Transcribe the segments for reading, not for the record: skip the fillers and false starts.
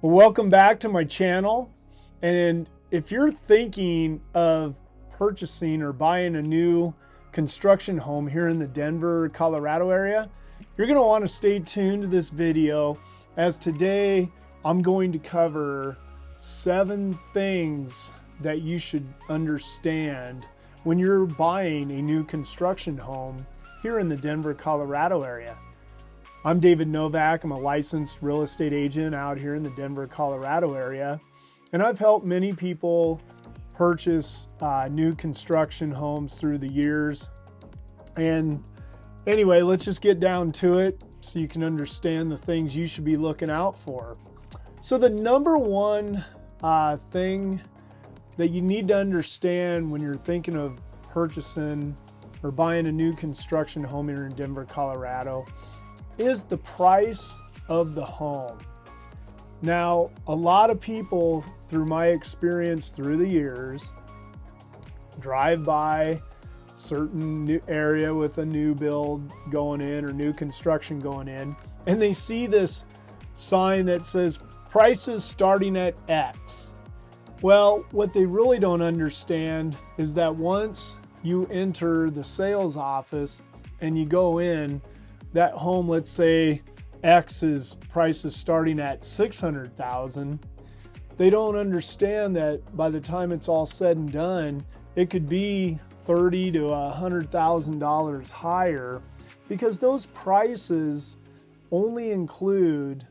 Welcome back to my channel. And if you're thinking of purchasing or buying a new construction home here in the Denver, Colorado area, you're going to want to stay tuned to this video, as today I'm going to cover 7 things that you should understand when you're buying a new construction home here in the Denver, Colorado area. I'm David Novak. I'm a licensed real estate agent out here in the Denver, Colorado area. And I've helped many people purchase new construction homes through the years. And anyway, let's just get down to it so you can understand the things you should be looking out for. So the number one thing that you need to understand when you're thinking of purchasing or buying a new construction home here in Denver, Colorado, is the price of the home. Now, a lot of people, through my experience through the years, drive by certain new area with a new build going in or new construction going in, and they see this sign that says prices starting at X. Well, what they really don't understand is that once you enter the sales office and you go in, that home, let's say X's price is starting at $600,000, they don't understand that by the time it's all said and done, it could be $30,000 to $100,000 higher, because those prices only include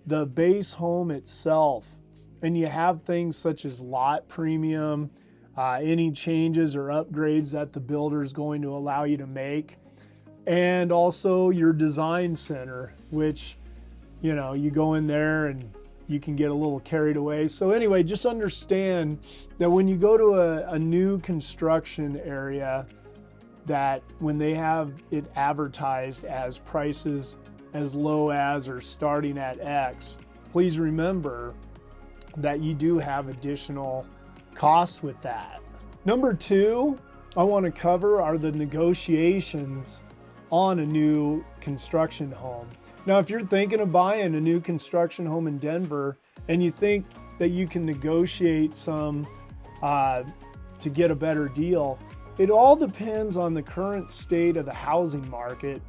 the base home itself. And you have things such as lot premium, any changes or upgrades that the builder is going to allow you to make, and also your design center, which, you know, you go in there and you can get a little carried away. So anyway, just understand that when you go to a new construction area, that when they have it advertised as prices as low as or starting at X, please remember that you do have additional costs with that. Number 2 I want to cover are the negotiations on a new construction home. Now, if you're thinking of buying a new construction home in Denver and you think that you can negotiate some to get a better deal, it all depends on the current state of the housing market.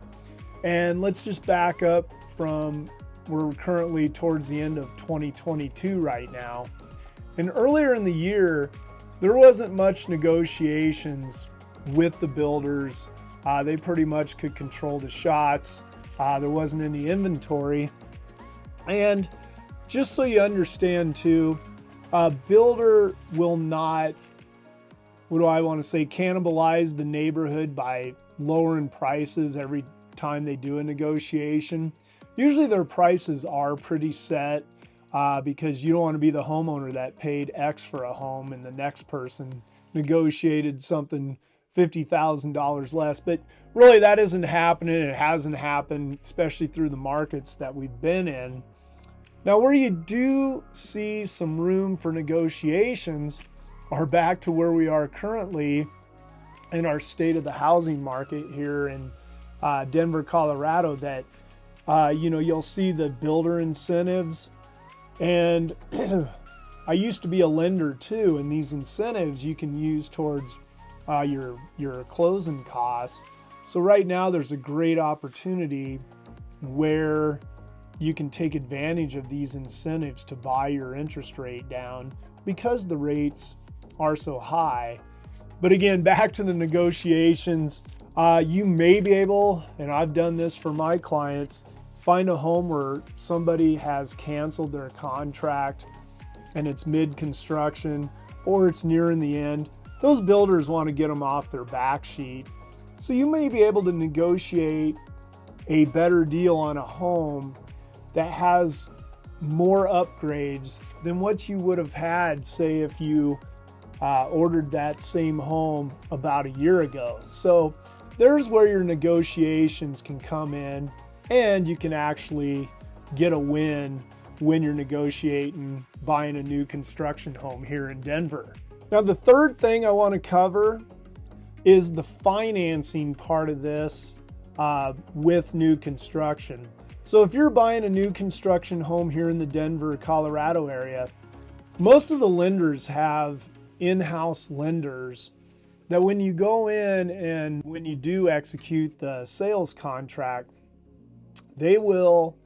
And let's just back up from, we're currently towards the end of 2022 right now. And earlier in the year, there wasn't much negotiations with the builders. They pretty much could control the shots. There wasn't any inventory. And just so you understand too, a builder will not, what do I want to say, cannibalize the neighborhood by lowering prices every time they do a negotiation. Usually their prices are pretty set because you don't want to be the homeowner that paid X for a home and the next person negotiated something $50,000 less. But really that isn't happening. It hasn't happened, especially through the markets that we've been in. Now, where you do see some room for negotiations are back to where we are currently in our state of the housing market here in Denver, Colorado, that you'll see the builder incentives. And I used to be a lender too, and these incentives you can use towards your closing costs. So right now there's a great opportunity where you can take advantage of these incentives to buy your interest rate down because the rates are so high. But again, back to the negotiations, you may be able, and I've done this for my clients, find a home where somebody has canceled their contract and it's mid-construction or it's nearing the end. Those builders want to get them off their back sheet. So you may be able to negotiate a better deal on a home that has more upgrades than what you would have had, say, if you ordered that same home about a year ago. So there's where your negotiations can come in, and you can actually get a win when you're negotiating buying a new construction home here in Denver. Now, the third thing I want to cover is the financing part of this with new construction. So if you're buying a new construction home here in the Denver, Colorado area, most of the lenders have in-house lenders that when you go in and when you do execute the sales contract, they will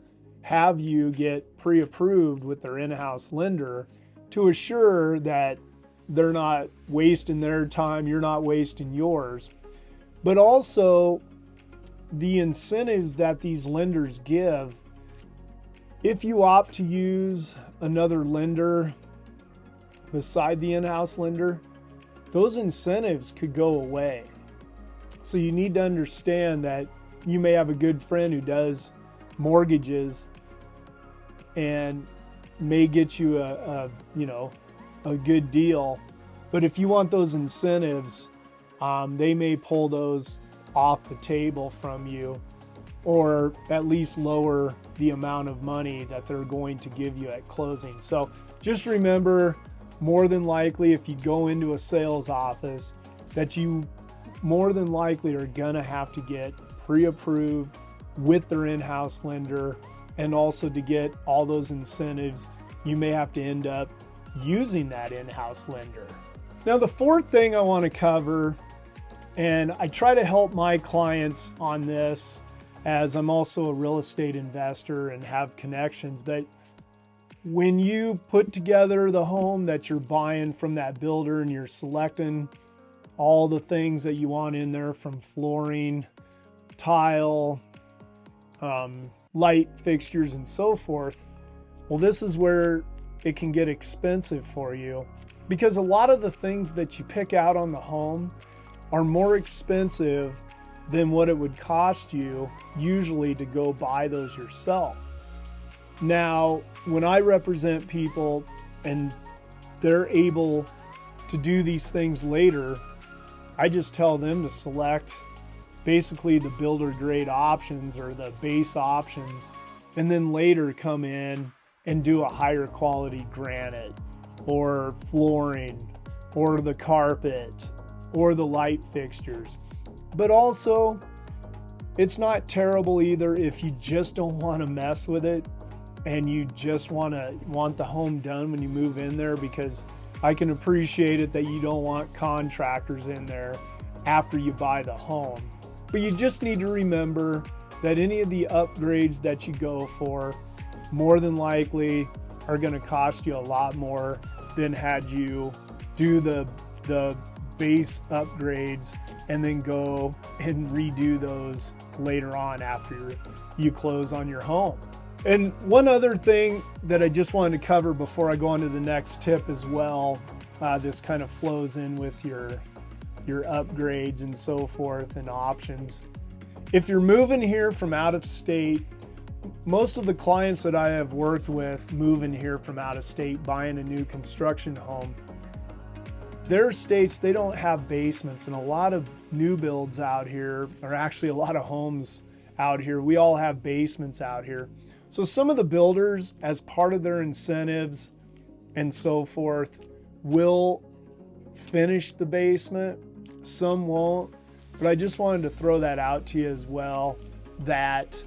have you get pre-approved with their in-house lender to assure that they're not wasting their time, you're not wasting yours. But also the incentives that these lenders give, if you opt to use another lender beside the in-house lender, those incentives could go away. So you need to understand that you may have a good friend who does mortgages and may get you a good deal. But if you want those incentives, they may pull those off the table from you, or at least lower the amount of money that they're going to give you at closing. So just remember, more than likely, if you go into a sales office, that you more than likely are gonna have to get pre-approved with their in-house lender, and also to get all those incentives, you may have to end up using that in-house lender. Now, the fourth thing I want to cover, and I try to help my clients on this as I'm also a real estate investor and have connections, but when you put together the home that you're buying from that builder and you're selecting all the things that you want in there, from flooring, tile, light fixtures, and so forth, well, this is where it can get expensive for you, because a lot of the things that you pick out on the home are more expensive than what it would cost you usually to go buy those yourself. Now, when I represent people and they're able to do these things later, I just tell them to select basically the builder grade options or the base options, and then later come in and do a higher quality granite or flooring or the carpet or the light fixtures. But also, it's not terrible either if you just don't want to mess with it and you just want the home done when you move in there, because I can appreciate it that you don't want contractors in there after you buy the home. But you just need to remember that any of the upgrades that you go for more than likely are going to cost you a lot more than had you do the base upgrades and then go and redo those later on after you close on your home. And one other thing that I just wanted to cover before I go on to the next tip as well, this kind of flows in with your upgrades and so forth and options. If you're moving here from out of state, most of the clients that I have worked with moving here from out of state, buying a new construction home, their states, they don't have basements, and a lot of new builds out here, or actually a lot of homes out here, we all have basements out here. So some of the builders, as part of their incentives and so forth, will finish the basement. Some won't, but I just wanted to throw that out to you as well, that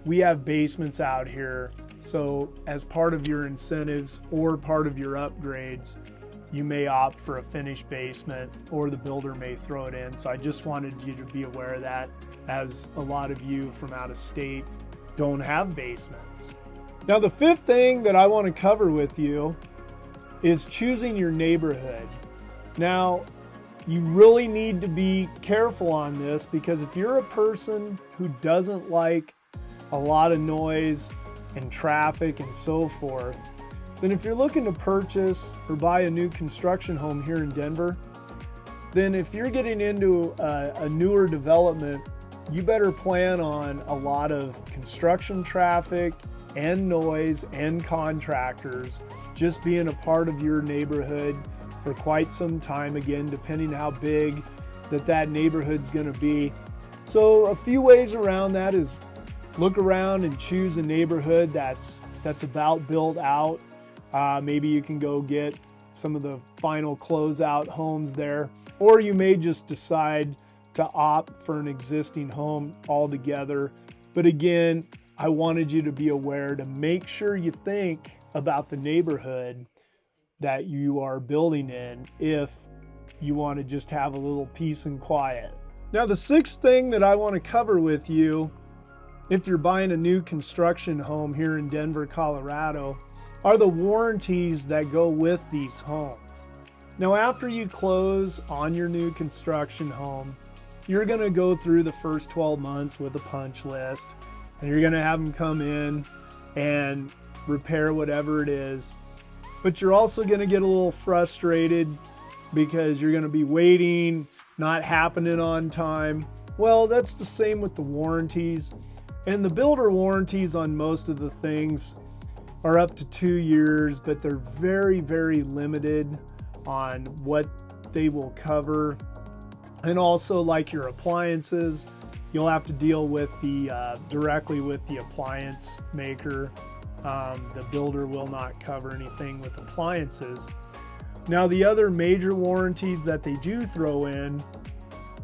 we have basements out here. So as part of your incentives or part of your upgrades, you may opt for a finished basement, or the builder may throw it in. So I just wanted you to be aware of that, as a lot of you from out of state don't have basements. Now, the fifth thing that I want to cover with you is choosing your neighborhood. Now, you really need to be careful on this, because if you're a person who doesn't like a lot of noise and traffic and so forth, then if you're looking to purchase or buy a new construction home here in Denver, then if you're getting into a newer development, you better plan on a lot of construction traffic and noise and contractors just being a part of your neighborhood for quite some time, again, depending how big that neighborhood's going to be. So a few ways around that is look around and choose a neighborhood that's about built out. Maybe you can go get some of the final closeout homes there, or you may just decide to opt for an existing home altogether. But again, I wanted you to be aware to make sure you think about the neighborhood that you are building in if you want to just have a little peace and quiet. Now, the sixth thing that I want to cover with you, if you're buying a new construction home here in Denver, Colorado, are the warranties that go with these homes. Now, after you close on your new construction home, you're going to go through the first 12 months with a punch list, and you're going to have them come in and repair whatever it is. But you're also going to get a little frustrated because you're going to be waiting, not happening on time. Well, that's the same with the warranties. And the builder warranties on most of the things are up to 2 years, but they're very, very limited on what they will cover. And also, like your appliances, you'll have to deal with directly with the appliance maker. The builder will not cover anything with appliances. Now, the other major warranties that they do throw in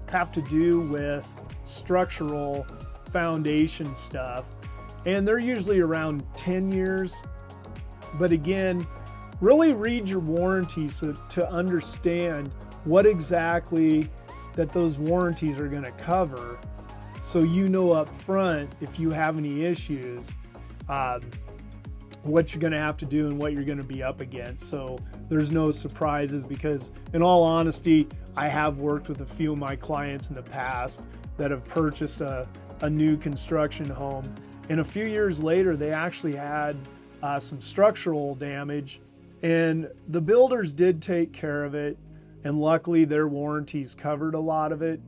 have to do with structural foundation stuff, and they're usually around 10 years. But again, really read your warranties to understand what exactly that those warranties are going to cover, so you know up front if you have any issues, what you're going to have to do and what you're going to be up against, so there's no surprises. Because in all honesty, I have worked with a few of my clients in the past that have purchased a new construction home, and a few years later they actually had some structural damage, and the builders did take care of it, and luckily their warranties covered a lot of it.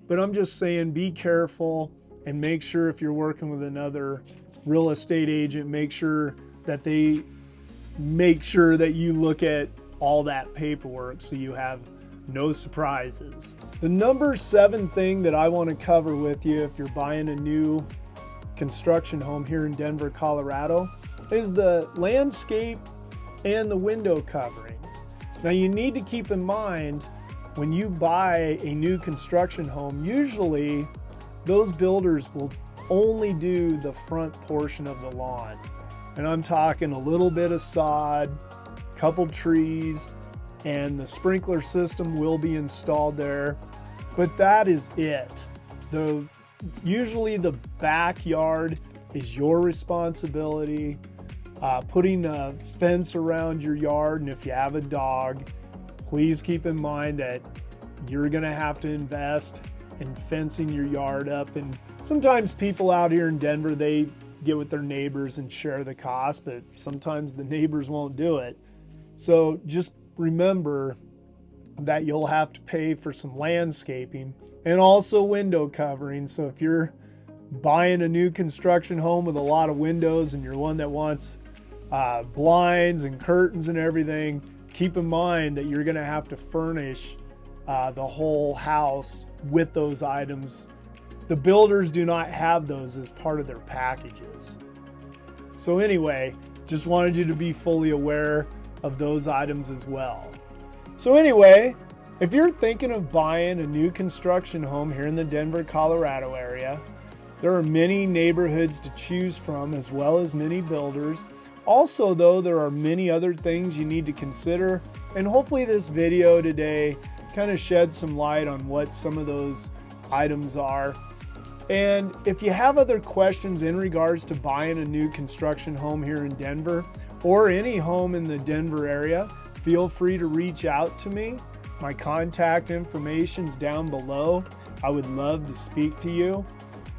But I'm just saying, be careful and make sure if you're working with another real estate agent, make sure that they make sure that you look at all that paperwork so you have no surprises. The number 7 thing that I want to cover with you if you're buying a new construction home here in Denver, Colorado, is the landscape and the window coverings. Now, you need to keep in mind when you buy a new construction home, usually those builders will only do the front portion of the lawn. And I'm talking a little bit of sod, couple trees, and the sprinkler system will be installed there. But that is it. Usually the backyard is your responsibility. Putting a fence around your yard, and if you have a dog, please keep in mind that you're gonna have to invest in fencing your yard up. And sometimes people out here in Denver, they get with their neighbors and share the cost, but sometimes the neighbors won't do it. So just remember that you'll have to pay for some landscaping and also window covering. So if you're buying a new construction home with a lot of windows and you're one that wants blinds and curtains and everything, keep in mind that you're going to have to furnish the whole house with those items. The builders do not have those as part of their packages. So anyway, just wanted you to be fully aware of those items as well. So anyway, if you're thinking of buying a new construction home here in the Denver, Colorado area, there are many neighborhoods to choose from, as well as many builders. Also, though, there are many other things you need to consider, and hopefully this video today kind of sheds some light on what some of those items are. And if you have other questions in regards to buying a new construction home here in Denver, or any home in the Denver area, feel free to reach out to me. My contact information's down below. I would love to speak to you.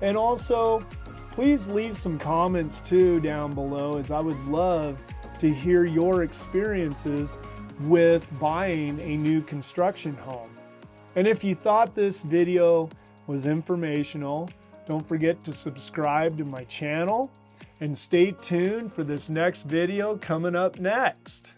And also, please leave some comments too down below, as I would love to hear your experiences with buying a new construction home. And if you thought this video was informational, don't forget to subscribe to my channel and stay tuned for this next video coming up next.